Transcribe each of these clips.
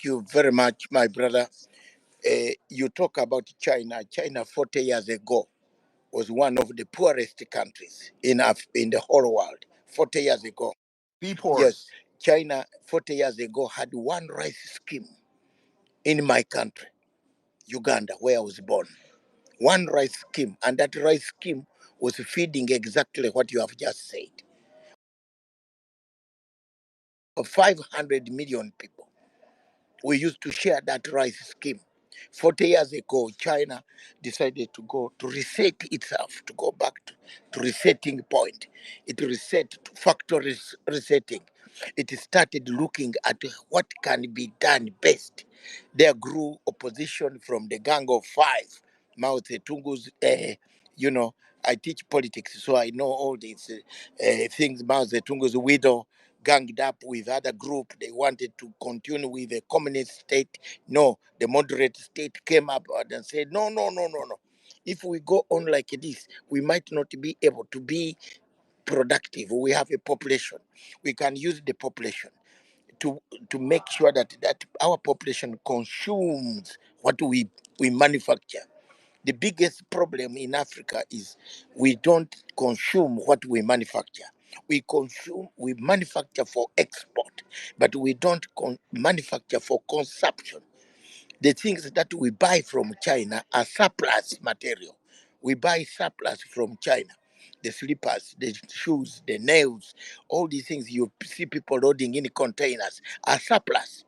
you very much, my brother. You talk about China. China 40 years ago was one of the poorest countries in the whole world. 40 years ago. The poorest. Yes, China 40 years ago had one rice scheme in my country, Uganda, where I was born. One rice scheme, and that rice scheme was feeding exactly what you have just said. 500 million people. We used to share that rice scheme. 40 years ago, China decided to go to reset itself, to go back to resetting point. It reset to factory resetting. It started looking at what can be done best. There grew opposition from the Gang of Five, Mao Zedong's, I teach politics, so I know all these things. Mao Zedong's widow ganged up with other group. They wanted to continue with the communist state. No, the moderate state came up and said, no, no, no, no, no. If we go on like this, we might not be able to be productive. We have a population. We can use the population to make sure that our population consumes what we manufacture. The biggest problem in Africa is we don't consume what we manufacture. We manufacture for export, but we don't manufacture for consumption. The things that we buy from China are surplus material. We buy surplus from China. The slippers, the shoes, the nails, all these things you see people loading in containers are surplus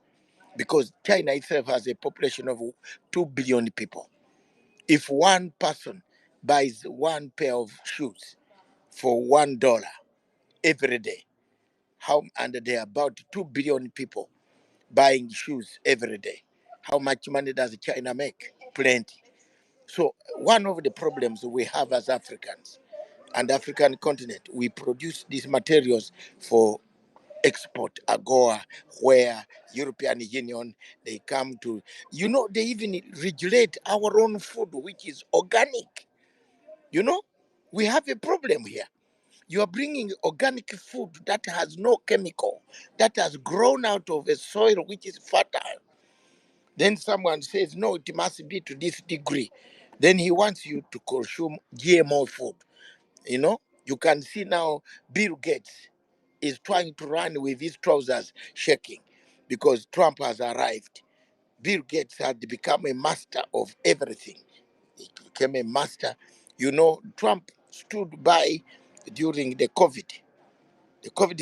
because China itself has a population of 2 billion people. If one person buys one pair of shoes for $1 every day, and there are about 2 billion people buying shoes every day, how much money does China make? Plenty. So one of the problems we have as Africans and African continent, we produce these materials for export, AGOA, where European Union, they come to, they even regulate our own food, which is organic. We have a problem here. You are bringing organic food that has no chemical, that has grown out of a soil which is fertile. Then someone says, no, it must be to this degree. Then he wants you to consume GMO food. You can see now Bill Gates is trying to run with his trousers shaking because Trump has arrived. Bill Gates had become a master of everything. He became a master. Trump stood by during the COVID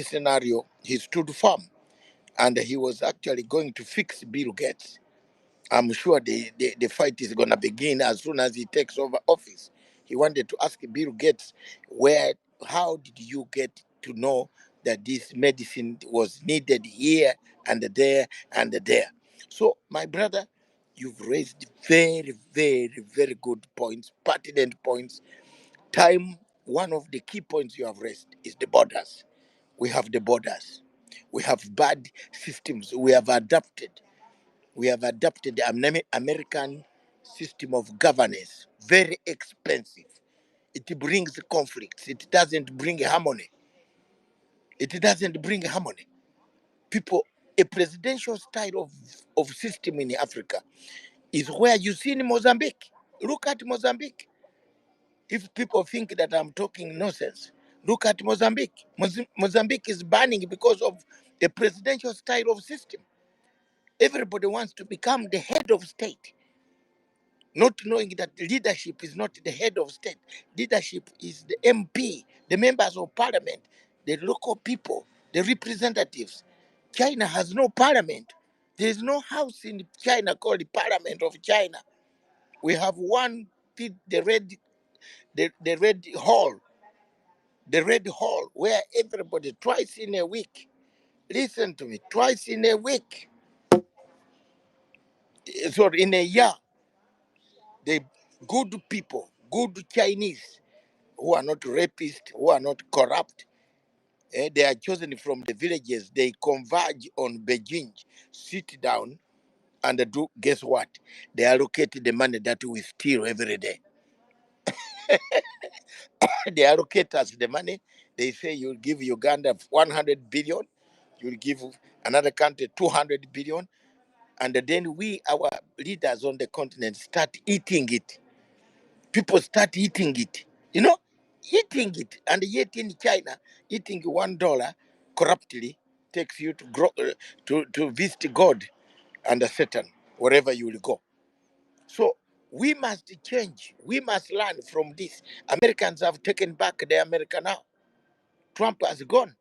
scenario. He stood firm, and he was actually going to fix Bill Gates. I'm sure the fight is going to begin as soon as he takes over office. He wanted to ask Bill Gates, how did you get to know that this medicine was needed here and there and there? So, my brother, you've raised very, very, very good points, pertinent points. One of the key points you have raised is the borders. We have the borders. We have bad systems. We have adopted the American system of governance, very expensive. It brings conflicts. It doesn't bring harmony. A presidential style of system in Africa is where you see in Mozambique. Look at Mozambique. If people think that I'm talking nonsense, look at Mozambique. Mozambique is burning because of the presidential style of system. Everybody wants to become the head of state, not knowing that leadership is not the head of state. Leadership is the MP, the members of parliament, the local people, the representatives. China has no parliament. There is no house in China called the Parliament of China. We have one, the red hall, where everybody twice in a week. Listen to me, twice in a week, sorry, in a year, the good people, good Chinese, who are not rapists, who are not corrupt, they are chosen from the villages. They converge on Beijing, sit down, and guess what? They allocate the money that we steal every day. They allocate us the money. They say you'll give Uganda 100 billion, you'll give another country 200 billion, And then our leaders on the continent, start eating it. People start eating it, you know, eating it. And yet in China, eating $1 corruptly takes you to to visit God and Satan, wherever you will go. So we must change. We must learn from this. Americans have taken back the America now. Trump has gone.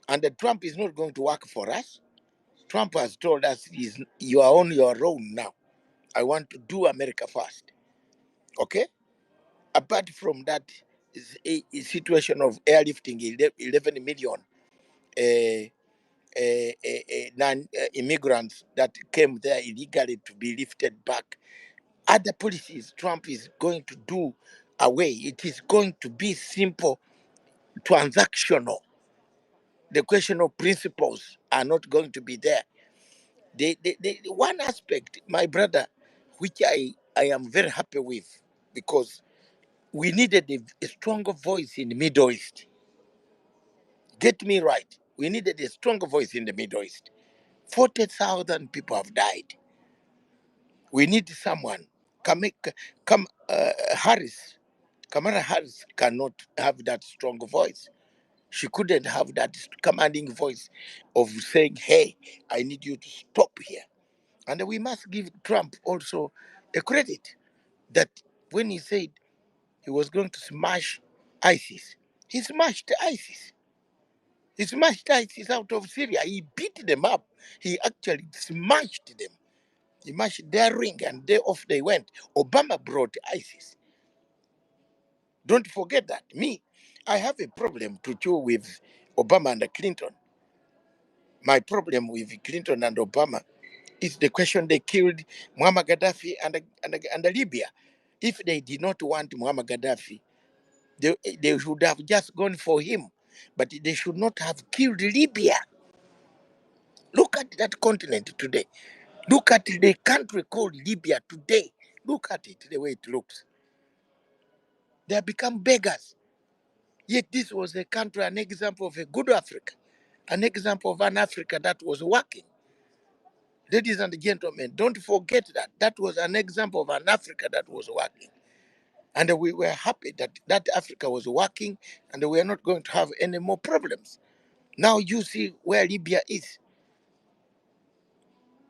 And the Trump is not going to work for us. Trump has told us you are on your own now. I want to do America first. Okay? Apart from that, is a situation of airlifting 11 million non-immigrants that came there illegally to be lifted back. Other policies Trump is going to do away. It is going to be simple, transactional. The question of principles are not going to be there. The one aspect, my brother, which I am very happy with, because we needed a stronger voice in the Middle East. Get me right. We needed a stronger voice in the Middle East. 40,000 people have died. We need someone. Harris, Kamala Harris cannot have that strong voice. She couldn't have that commanding voice of saying, hey, I need you to stop here. And we must give Trump also a credit that when he said he was going to smash ISIS, he smashed ISIS. He smashed ISIS out of Syria. He beat them up. He actually smashed them. He smashed their ring and off they went. Obama brought ISIS. Don't forget that. Me, I have a problem to chew with Obama and Clinton. My problem with Clinton and Obama is the question they killed Muammar Gaddafi and Libya. If they did not want Muammar Gaddafi, they should have just gone for him. But they should not have killed Libya. Look at that continent today. Look at the country called Libya today. Look at it, the way it looks. They have become beggars. Yet this was a country, an example of a good Africa, an example of an Africa that was working. Ladies and gentlemen, don't forget that. That was an example of an Africa that was working. And we were happy that that Africa was working and we are not going to have any more problems. Now you see where Libya is.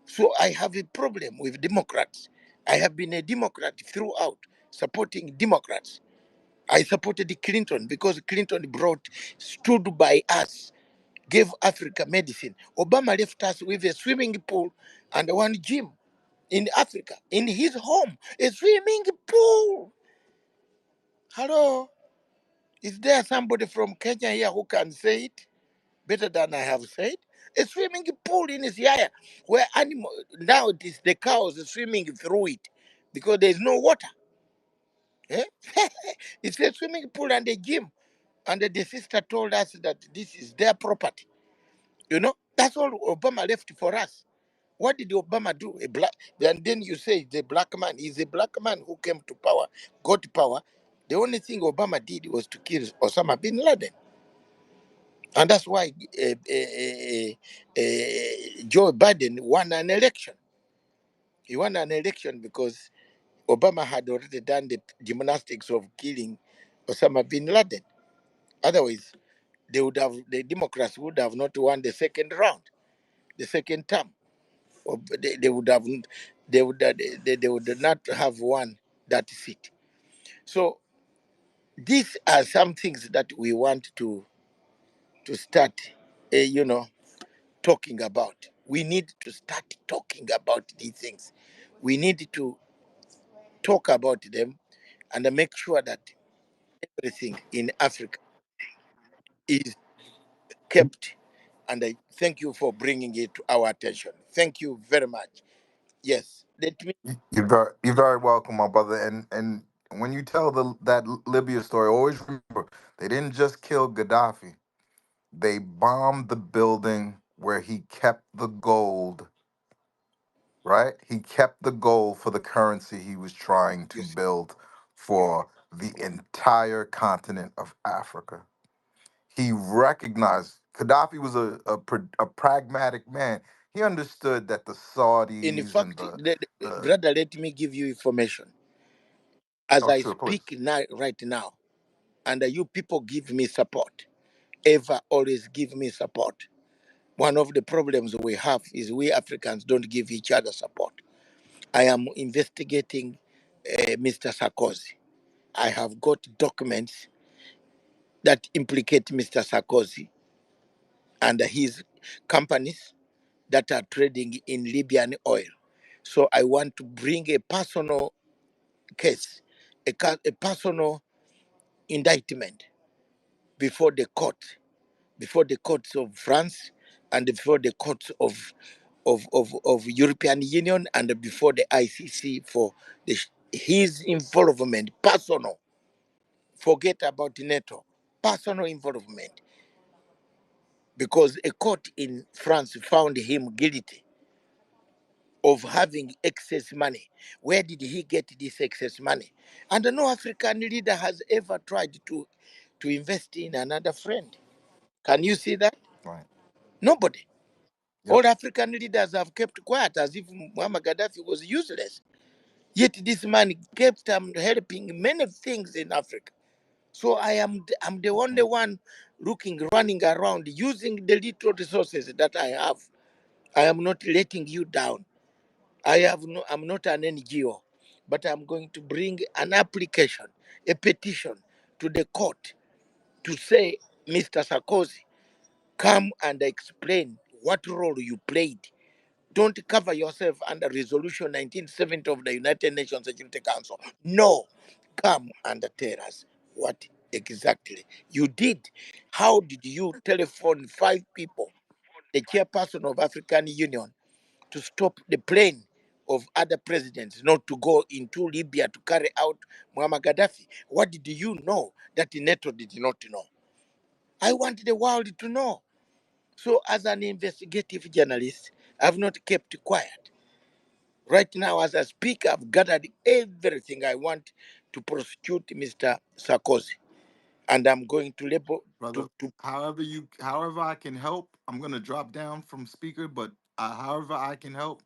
So I have a problem with Democrats. I have been a Democrat throughout, supporting Democrats. I supported Clinton because Clinton stood by us, gave Africa medicine. Obama left us with a swimming pool and one gym in Africa, in his home, a swimming pool. Hello? Is there somebody from Kenya here who can say it better than I have said? A swimming pool in his yaya, where now it is the cows swimming through it because there is no water. Eh? It's a swimming pool and a gym. And the sister told us that this is their property. You know, that's all Obama left for us. What did Obama do? A black, and then you say the black man. He's a black man who came to power, got power. The only thing Obama did was to kill Osama bin Laden. And that's why Joe Biden won an election. He won an election because Obama had already done the gymnastics of killing Osama bin Laden. Otherwise, the Democrats would have not won the second round, the second term. Or they would have, they would not have won that seat. So these are some things that we want to start, you know, talking about. We need to start talking about these things. We need to talk about them and make sure that everything in Africa is kept. And I thank you for bringing it to our attention. Thank you very much. Yes, let me. You're very welcome, my brother. And when you tell that Libya story, always remember they didn't just kill Gaddafi. They bombed the building where he kept the gold, right? He kept the gold for the currency he was trying to Yes, build for the entire continent of Africa. He recognized Gaddafi was a pragmatic man. he understood that the In Saudis and fact, the brother, let me give you information. As oh, I sure, please. speak now, right now, and you people give me support, ever always give me support. One of the problems we have is we Africans don't give each other support. I am investigating Mr. Sarkozy. I have got documents that implicate Mr. Sarkozy and his companies that are trading in Libyan oil. So I want to bring a personal case, a personal indictment before the courts of France and before the courts of European Union and before the ICC for his involvement, personal. Forget about NATO, personal involvement, because a court in France found him guilty of having excess money. Where did he get this excess money? And no African leader has ever tried to invest in another friend. Can you see that? Right. Nobody. Yep. All African leaders have kept quiet as if Muammar Gaddafi was useless. Yet this man kept helping many things in Africa. So I'm the only Okay. one running around using the little resources that I have. I am not letting you down. I'm not an NGO, but I'm going to bring an application, a petition to the court to say, Mr. Sarkozy, come and explain what role you played. Don't cover yourself under Resolution 1970 of the United Nations Security Council. No, come and tell us what exactly you did. How did you telephone 5 people, the chairperson of African Union, to stop the plane of other presidents not to go into Libya to carry out Muammar Gaddafi? What did you know that the NATO did not know? I want the world to know. So, as an investigative journalist, I've not kept quiet. Right now, as I speak, I've gathered everything I want to prosecute Mr. Sarkozy, and I'm going to label Brother. to However I can help, I'm gonna drop down from speaker, but however I can help,